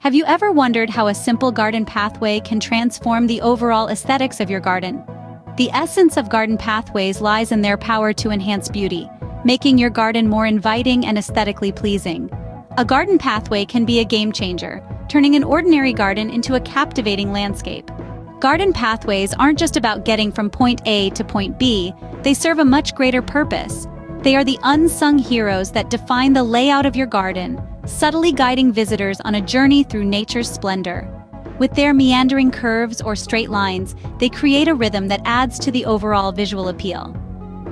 Have you ever wondered how a simple garden pathway can transform the overall aesthetics of your garden? The essence of garden pathways lies in their power to enhance beauty, making your garden more inviting and aesthetically pleasing. A garden pathway can be a game changer, turning an ordinary garden into a captivating landscape. Garden pathways aren't just about getting from point A to point B, they serve a much greater purpose. They are the unsung heroes that define the layout of your garden, subtly guiding visitors on a journey through nature's splendor. With their meandering curves or straight lines, they create a rhythm that adds to the overall visual appeal.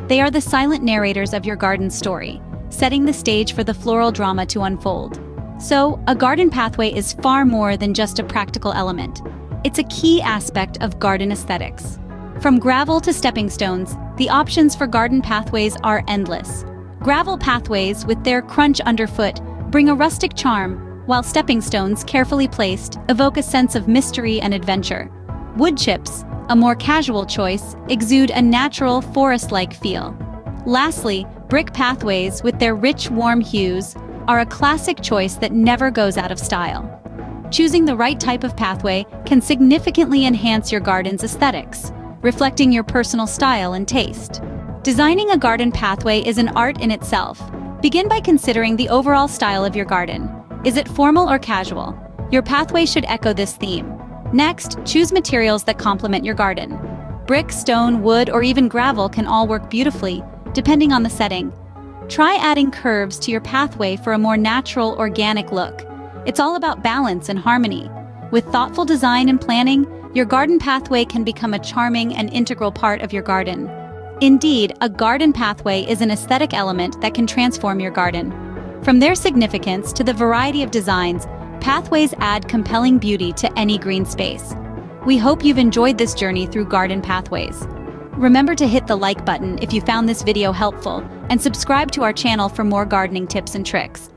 They are the silent narrators of your garden's story, setting the stage for the floral drama to unfold. So, a garden pathway is far more than just a practical element. It's a key aspect of garden aesthetics. From gravel to stepping stones, the options for garden pathways are endless. Gravel pathways, with their crunch underfoot, bring a rustic charm, while stepping stones, carefully placed, evoke a sense of mystery and adventure. Wood chips, a more casual choice, exude a natural, forest-like feel. Lastly, brick pathways, with their rich, warm hues, are a classic choice that never goes out of style. Choosing the right type of pathway can significantly enhance your garden's aesthetics, reflecting your personal style and taste. Designing a garden pathway is an art in itself. Begin by considering the overall style of your garden. Is it formal or casual? Your pathway should echo this theme. Next, choose materials that complement your garden. Brick, stone, wood, or even gravel can all work beautifully, depending on the setting. Try adding curves to your pathway for a more natural, organic look. It's all about balance and harmony. With thoughtful design and planning, your garden pathway can become a charming and integral part of your garden. Indeed, a garden pathway is an aesthetic element that can transform your garden. From their significance to the variety of designs, pathways add compelling beauty to any green space. We hope you've enjoyed this journey through garden pathways. Remember to hit the like button if you found this video helpful, and subscribe to our channel for more gardening tips and tricks.